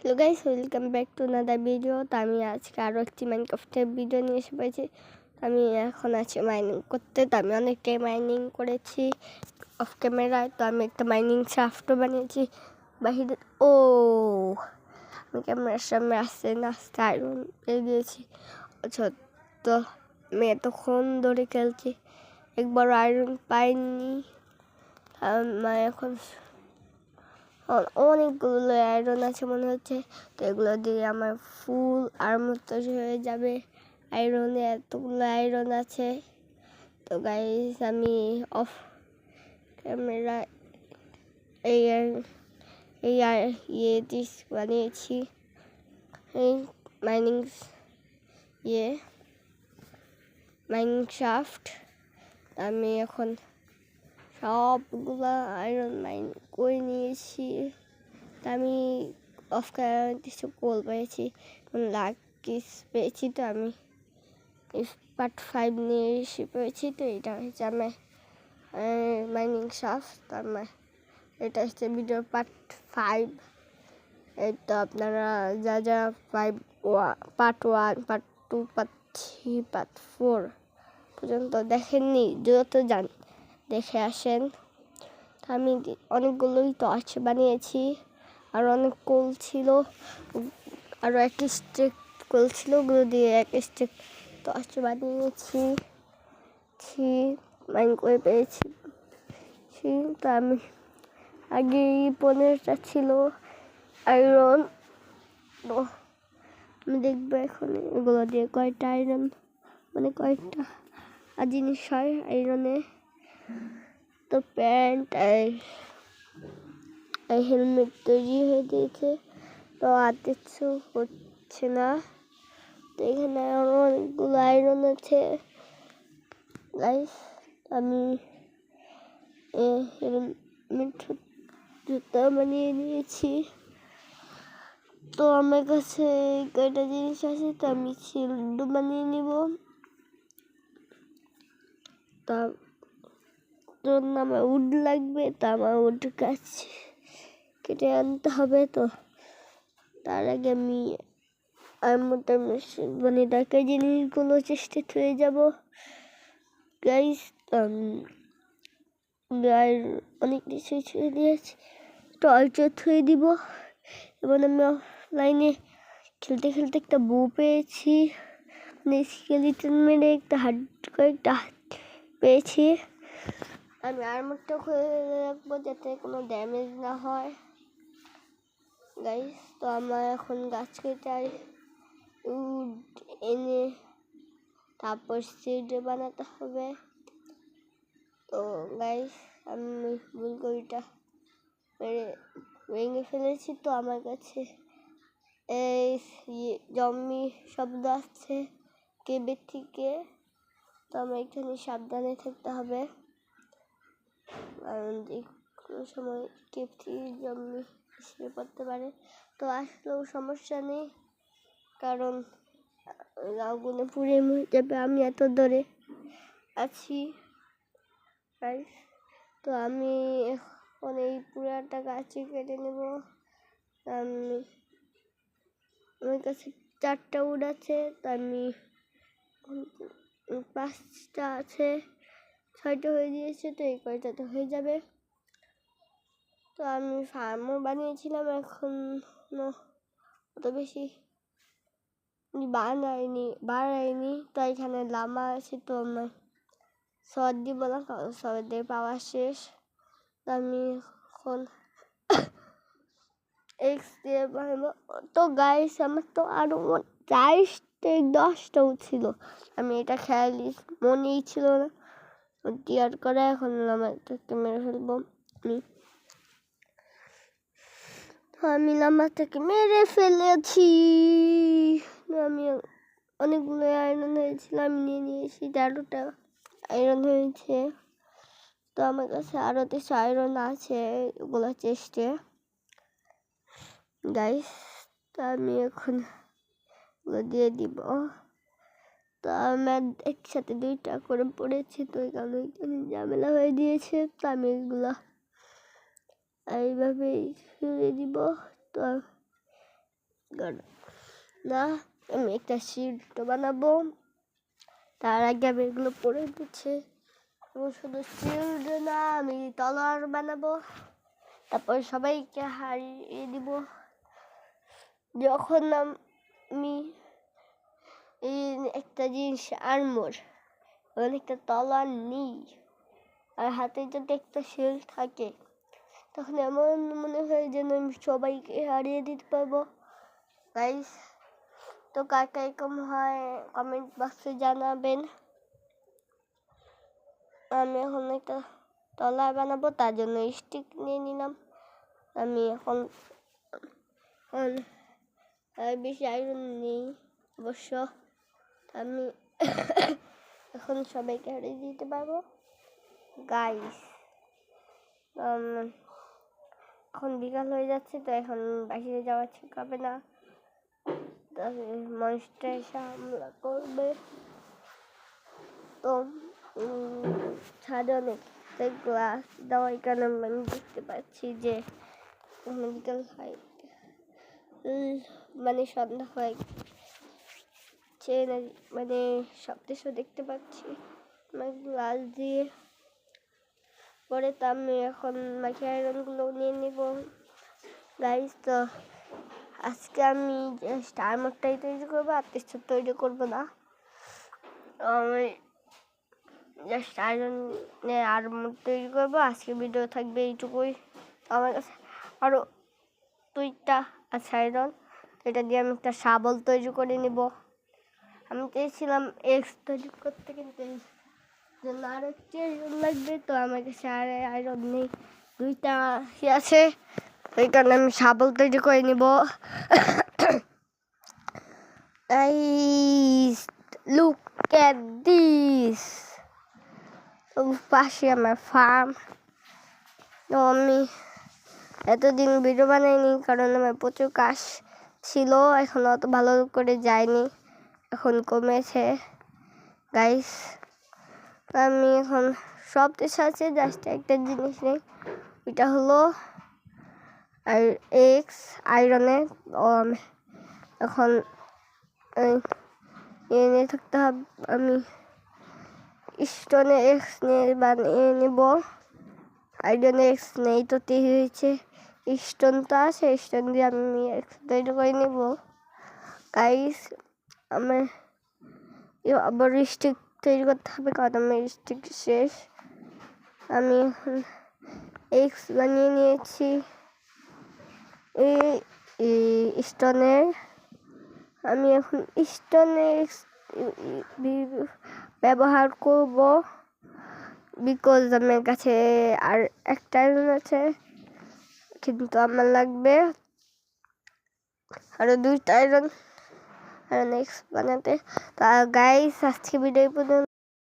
Hello guys, welcome back to another video. তো আমি আজকে আরও একটি মাইনক্রাফটের ভিডিও নিয়ে এসে পড়েছি। আমি এখন আছি মাইনিং করতে। তো আমি অনেকটাই মাইনিং করেছি অফ ক্যামেরায়। তো আমি একটা মাইনিং শাফটও বানিয়েছি বাহিরে। আমি ক্যামেরার সামনে আসতে না আসতে আয়রন পেয়ে দিয়েছি। আচ্ছা, তো আমি এতক্ষণ ধরে খেলছি, একবারও আয়রন পাইনি। আমার এখন অনেকগুলো আয়রন আছে মনে হচ্ছে। তো এগুলো দিয়ে আমার ফুল আর্মার তৈরি হয়ে যাবে। আয়রনে এতগুলো আয়রন আছে। তো গাইস, আমি অফ ক্যামেরা এই বানিয়েছি, এই মাইনিং শাফট। আমি এখন সবগুলো আয়রন মাইন করে নিয়েছি। আমি অফ ক্যামেরা কিছু গোল পেয়েছি, লাকিস পেয়েছি। তো আমি পার্ট 5 নিয়ে এসে পেয়েছি। তো এটা হচ্ছে আমার মাইনিং শাফট। এটা হচ্ছে ভিডিওর পার্ট 5। এই তো আপনারা যা পার্ট 1, পার্ট 2, পার্ট 3, পার্ট 4 পর্যন্ত দেখেননি, যত যান দেখে আসেন। আমি অনেকগুলোই টর্চ বানিয়েছি, আর অনেক কোল ছিল, আরও এক স্টিক কোল ছিল, ওগুলো দিয়ে এক স্টিক টর্চ বানিয়েছি, মাইন করে পেয়েছি। তো আমি আগে 15টা ছিল আয়রন। তো আমি দেখবো এখন এগুলো দিয়ে কয়টা আয়রন, মানে কয়টা জিনিস হয় আয়রনে। তো প্যান্ট আর হেলমেট তৈরি হয়ে দিয়েছে। তো আর কিছু হচ্ছে না। তো এখানে আরো অনেকগুলো আয়রন আছে গাইস। আমি হেলমেট জুতা বানিয়ে নিয়েছি। তো আমার কাছে কয়টা জিনিস আছে, তো আমি শিল্ড বানিয়ে নিব। তার জন্য আমার উড লাগবে, তো আমার উড গাছ কেটে আনতে হবে। তো তার আগে আমি মানে ডাকা জিনিসগুলো চেষ্টা হয়ে যাব গাইস। অনেক কিছুই ছুঁয়ে দিয়েছি, টর্চও থুয়ে দিব। এবং আমি অফলাইনে খেলতে খেলতে একটা বউ পেয়েছি, স্কেলিটন মেরে একটা কয়েকটা পেয়েছি। আমি আর্মারটা খুলে রাখবো যাতে কোনো ড্যামেজ না হয় গাইস। তো আমার এখন গাছ কেটে উড এনে তারপর সিড বানাতে হবে। তো গাইস, আমি বুলগড়িটা ভেঙে ফেলেছি। তো আমার কাছে এই জম্বি শব্দ আসছে কেবের থেকে। তো আমার এখানে সাবধানে থাকতে হবে, কারণ যে কোনো সময় কেব থেকে জম্বি এসে পড়তে পারে। তো আসলেও সমস্যা নেই, কারণ আগুনে পুড়ে মরে যাবে আমি এত দূরে আছি। তো আমি এখন এই পুরাটা গাছই কেটে নেব। আমার কাছে 4টা উড আছে, তো আমি 5টা আছে, 6টা হয়ে গিয়েছে। তো এই কয়টা তো হয়ে যাবে। তো আমি ফার্মও বানিয়েছিলাম, এখন অত বেশি বাড়াইনি। তো এখানে লামা আছে, তো আমার শর্ট দিব না, কারণ শর্টের পাওয়ার শেষ। তো আমি এখন এক্স দিয়ে বানাবো। তো গাইস, আমার তো আরো 10টাও ছিল, আমি এটা খেয়ালি মনেই ছিল না টিয়ার করে। এখন লামাটাকে মেরে ফেলবো। আমি লামাটাকে মেরে ফেলেছি। আমি অনেকগুলো আয়রন হয়েছিল, আমি নিয়ে নিয়েছি। 13টা আয়রন হয়েছে। তো আমার কাছে আরো 300 আয়রন আছে, ওগুলো চেষ্টা গাইস। তো আমি এখন দিয়ে দিব। তো আমার একসাথে 2টা করে পড়েছি, তো এই কারণে ঝামেলা হয়ে দিয়েছে। তো আমি এগুলা এইভাবেই ছুঁড়ে দিব। তো না, আমি একটা শিল্ড বানাবো। তার আগে আমি এগুলো পরে দিচ্ছি। এবং শুধু শিল্ড না, আমি তলোয়ার বানাবো। তারপর সবাইকে হারিয়ে দিব। যখন আমি এই একটা জিনিস আর্মর, একটা তলোয়ার নিই আর হাতে যদি একটা শিল্ড থাকে, তখন এমন মনে হয় যেন আমি সবাইকে হারিয়ে দিতে পারবো। গাইস, তো কার এরকম হয় কমেন্ট বক্সে জানাবেন। আমি এখন একটা তলোয়ার বানাবো, তার জন্য স্টিক নিয়ে নিলাম। আমি এখন বেশি আয়রন নেই অবশ্য। আমি এখন সবাইকে হারিয়ে দিতে পারবো। গাইস, এখন বিকাল হয়ে যাচ্ছে, তো এখন বাহিরে যাওয়া ঠিক হবে না। মনস্টার এসে হামলা করবে। তো ছাদে অনেক গ্লাস দেওয়ার কারণে আমি দেখতে পাচ্ছি যে বিকাল হয়, মানে সন্ধ্যা হয়, মানে সবকিছু দেখতে পাচ্ছি গ্লাস দিয়ে। পরে তো আমি এখন বাকি আয়রনগুলো নিয়ে নিব। গাইস, তো আজকে আমি আর্মরটাই তৈরি করবো, আর কিছু তৈরি করবো না। আমি জাস্ট আয়রনের আর্মর তৈরি করবো। আজকে ভিডিও থাকবে এইটুকুই। আমার কাছে আরও 2টা আছে আয়রন, এটা দিয়ে আমি একটা শাবল তৈরি করে নিব। আমি চেয়েছিলাম এক্স তৈরি করতে, কিন্তু জন্য আরও একটি আয়রন লাগবে। তো আমার কাছে আর আয়রন নেই, 2টা আছে, ওই কারণে আমি শাবল তৈরি করে নিব। লুক এট দিস, পাশে আমার ফার্ম। তো আমি এতদিন ভিডিও বানাইনি, কারণ আমার প্রচুর কাজ ছিল, এখন অত ভালো করে যায়নি, এখন কমেছে। গাইস, আমি এখন সব দেশে আছে, জাস্ট একটা জিনিস নেই, এটা হলো আর এক্স আয়রনে। এখন নিয়ে থাকতে হবে। আমি স্টোনে এক্স নিয়ে বানিয়ে নেব। আয়রনে এক্স নেই তো হয়েছে, স্টোন তো আছে, স্টোন দিয়ে আমি এক্স তৈরি করে নেব। গাইস, আমার আবার স্টিক তৈরি করতে হবে, কারণ আমার স্টিক শেষ। আমি এখন এক্স বানিয়ে নিয়েছি এই স্টোনের। আমি এখন স্টোনের ব্যবহার করব, বিকজ আমার কাছে আর একটা আয়রন আছে, কিন্তু আমার লাগবে আরো 2টা আয়রন এক্স বানাতে। তো গাইস, আজকে ভিডিও পর্যন্ত।